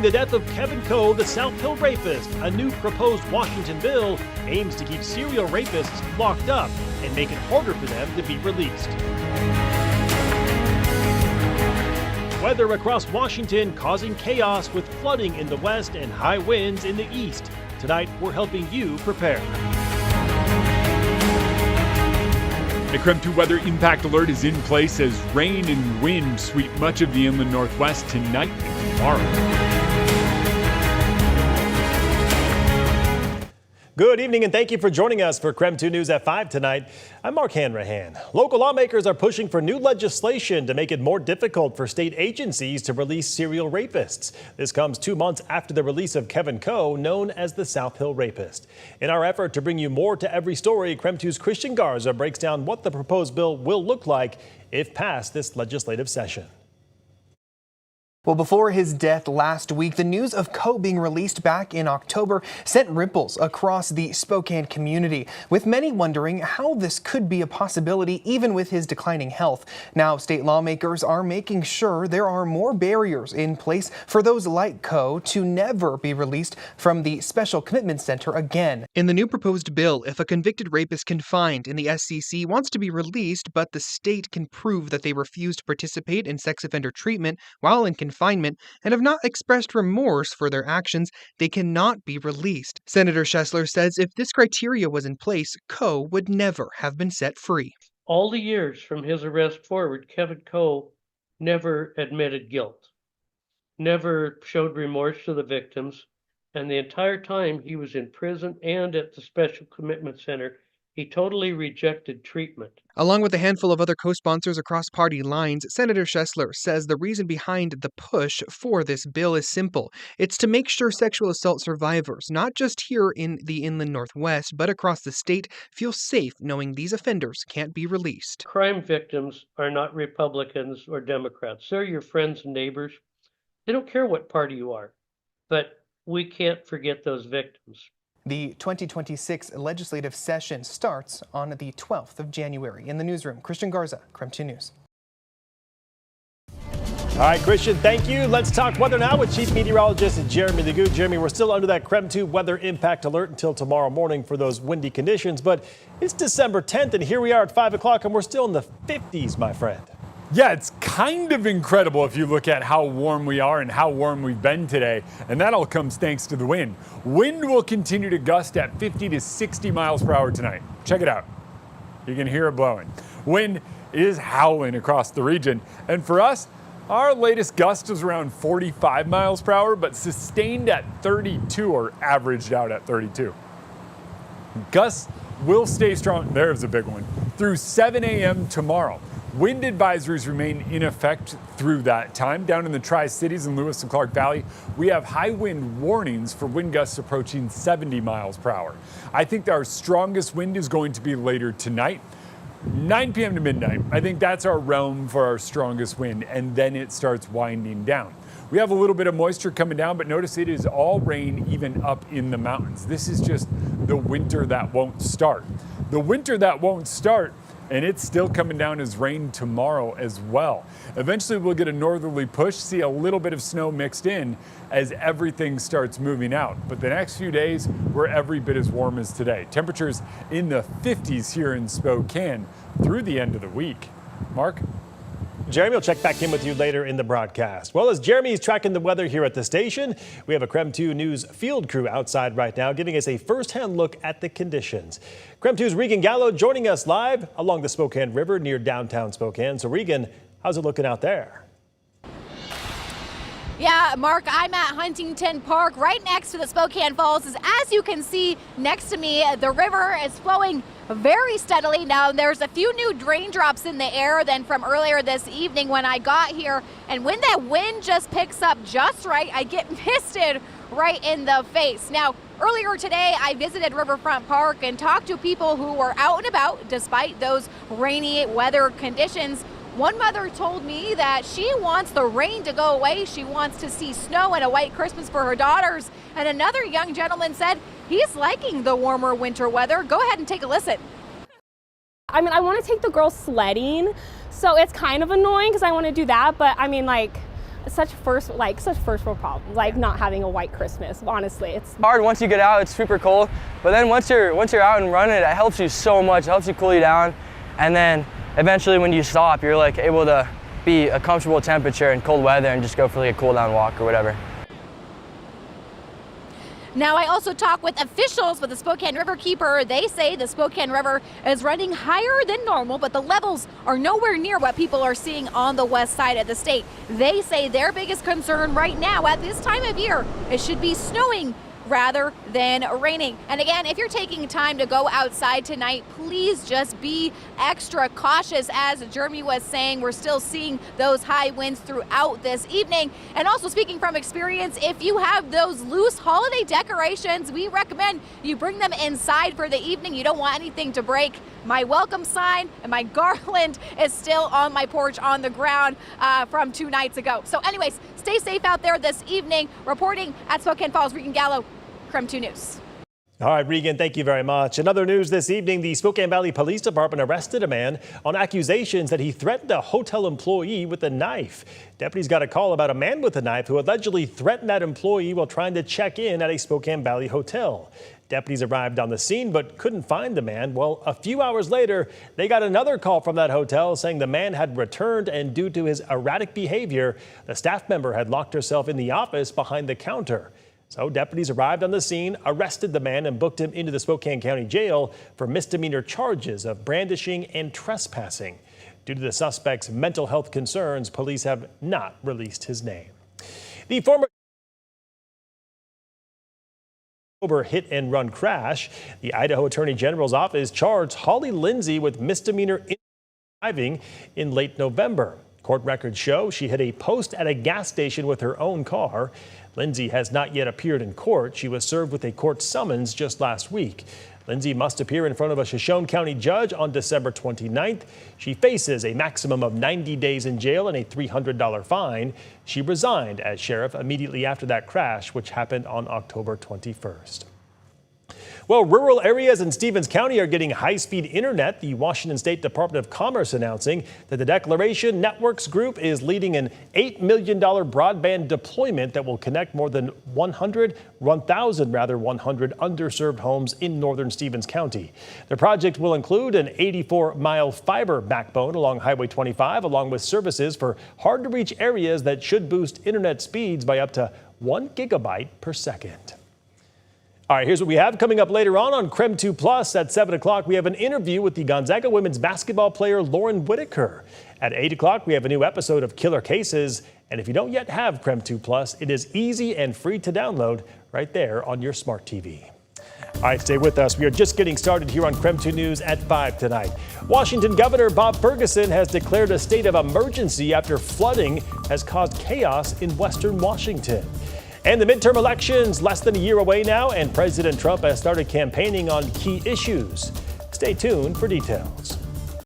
the death of Kevin Coe, the South Hill rapist, a new proposed Washington bill aims to keep serial rapists locked up and make it harder for them to be released. Weather across Washington causing chaos with flooding in the west and high winds in the east. Tonight, we're helping you prepare. The KREM 2 weather impact alert is in place as rain and wind sweep much of the inland northwest tonight and tomorrow. Good evening and thank you for joining us for KREM 2 News at 5 tonight. I'm Mark Hanrahan. Local lawmakers are pushing for new legislation to make it more difficult for state agencies to release serial rapists. This comes 2 months after the release of Kevin Coe, known as the South Hill rapist. In our effort to bring you more to every story, KREM 2's Christian Garza breaks down what the proposed bill will look like if passed this legislative session. Well, before his death last week, the news of Coe being released back in October sent ripples across the Spokane community, with many wondering how this could be a possibility even with his declining health. Now, state lawmakers are making sure there are more barriers in place for those like Coe to never be released from the Special Commitment Center again. In the new proposed bill, if a convicted rapist confined in the SCC wants to be released, but the state can prove that they refused to participate in sex offender treatment while in confinement and have not expressed remorse for their actions, they cannot be released. Senator Schessler says if this criteria was in place, Coe would never have been set free. All the years from his arrest forward, Kevin Coe never admitted guilt, never showed remorse to the victims, and the entire time he was in prison and at the Special Commitment Center, he totally rejected treatment. Along with a handful of other co-sponsors across party lines, Senator Schessler says the reason behind the push for this bill is simple. It's to make sure sexual assault survivors, not just here in the inland Northwest, but across the state, feel safe knowing these offenders can't be released. Crime victims are not Republicans or Democrats. They're your friends and neighbors. They don't care what party you are, but we can't forget those victims. The 2026 legislative session starts on the 12th of January. In the newsroom, Christian Garza, KREM 2 News. All right, Christian, thank you. Let's talk weather now with Chief Meteorologist Jeremy Legout. Jeremy, we're still under that KREM 2 weather impact alert until tomorrow morning for those windy conditions, but it's December 10th and here we are at 5 o'clock and we're still in the 50s, my friend. Yeah, it's kind of incredible if you look at how warm we are and how warm we've been today. And that all comes thanks to the wind. Wind will continue to gust at 50 to 60 miles per hour tonight. Check it out. You can hear it blowing. Wind is howling across the region. And for us, our latest gust was around 45 miles per hour, but sustained at 32 or averaged out at 32. Gusts will stay strong. There's a big one. Through 7 a.m. tomorrow. Wind advisories remain in effect through that time. Down in the Tri-Cities and Lewis and Clark Valley, we have high wind warnings for wind gusts approaching 70 miles per hour. I think our strongest wind is going to be later tonight, 9 p.m. to midnight. I think that's our realm for our strongest wind, and then it starts winding down. We have a little bit of moisture coming down, but notice it is all rain even up in the mountains. This is just the winter that won't start. The winter that won't start, and it's still coming down as rain tomorrow as well. Eventually we'll get a northerly push, see a little bit of snow mixed in as everything starts moving out. But the next few days, we're every bit as warm as today. Temperatures in the 50s here in Spokane through the end of the week. Mark? Jeremy will check back in with you later in the broadcast. Well, as Jeremy is tracking the weather here at the station, we have a KREM 2 News field crew outside right now giving us a first-hand look at the conditions. KREM 2's Regan Gallo joining us live along the Spokane River near downtown Spokane. So Regan, how's it looking out there? Yeah, Mark, I'm at Huntington Park right next to the Spokane Falls. As you can see next to me, the river is flowing very steadily. Now, there's a few new raindrops in the air than from earlier this evening when I got here. And when that wind just picks up just right, I get misted right in the face. Now, earlier today, I visited Riverfront Park and talked to people who were out and about despite those rainy weather conditions. One mother told me that she wants the rain to go away. She wants to see snow and a white Christmas for her daughters. And another young gentleman said he's liking the warmer winter weather. Go ahead and take a listen. I mean, I want to take the girls sledding, so it's kind of annoying because I want to do that. But I mean, like, such first world problem, like not having a white Christmas. Honestly, it's hard once you get out. It's super cold, but then once you're out and running, it helps you so much. It helps you cool you down, and then eventually when you stop, you're like able to be a comfortable temperature in cold weather and just go for like a cool down walk or whatever. Now, I also talked with officials with the Spokane River Keeper. They say the Spokane River is running higher than normal, but the levels are nowhere near what people are seeing on the west side of the state. They say their biggest concern right now at this time of year, it should be snowing rather than raining. And again, if you're taking time to go outside tonight, please just be extra cautious. As Jeremy was saying, we're still seeing those high winds throughout this evening. And also, speaking from experience, if you have those loose holiday decorations, we recommend you bring them inside for the evening. You don't want anything to break. My welcome sign and my garland is still on my porch on the ground from 2 nights ago. So anyways, stay safe out there this evening. Reporting at Spokane Falls, Regan Gallo, KREM 2 News. All right, Regan, thank you very much. In other news this evening, the Spokane Valley Police Department arrested a man on accusations that he threatened a hotel employee with a knife. Deputies got a call about a man with a knife who allegedly threatened that employee while trying to check in at a Spokane Valley hotel. Deputies arrived on the scene but couldn't find the man. Well, a few hours later, they got another call from that hotel saying the man had returned, and due to his erratic behavior, the staff member had locked herself in the office behind the counter. So deputies arrived on the scene, arrested the man, and booked him into the Spokane County Jail for misdemeanor charges of brandishing and trespassing. Due to the suspect's mental health concerns, police have not released his name. The former hit-and-run crash, the Idaho Attorney General's office charged Holly Lindsay with misdemeanor driving in late November. Court records show she hit a post at a gas station with her own car. Lindsay has not yet appeared in court. She was served with a court summons just last week. Lindsay must appear in front of a Shoshone County judge on December 29th. She faces a maximum of 90 days in jail and a $300 fine. She resigned as sheriff immediately after that crash, which happened on October 21st. Well, rural areas in Stevens County are getting high-speed internet. The Washington State Department of Commerce announcing that the Declaration Networks Group is leading an $8 million broadband deployment that will connect more than 1,000 underserved homes in northern Stevens County. The project will include an 84-mile fiber backbone along Highway 25, along with services for hard-to-reach areas that should boost internet speeds by up to 1 gigabyte per second. All right, here's what we have coming up later on KREM 2 Plus. At 7 o'clock, we have an interview with the Gonzaga women's basketball player Lauren Whitaker. At 8 o'clock, we have a new episode of Killer Cases. And if you don't yet have KREM 2 Plus, it is easy and free to download right there on your smart TV. All right, stay with us. We are just getting started here on KREM 2 News at 5 tonight. Washington Governor Bob Ferguson has declared a state of emergency after flooding has caused chaos in western Washington. And the midterm elections less than a year away now, and President Trump has started campaigning on key issues. Stay tuned for details.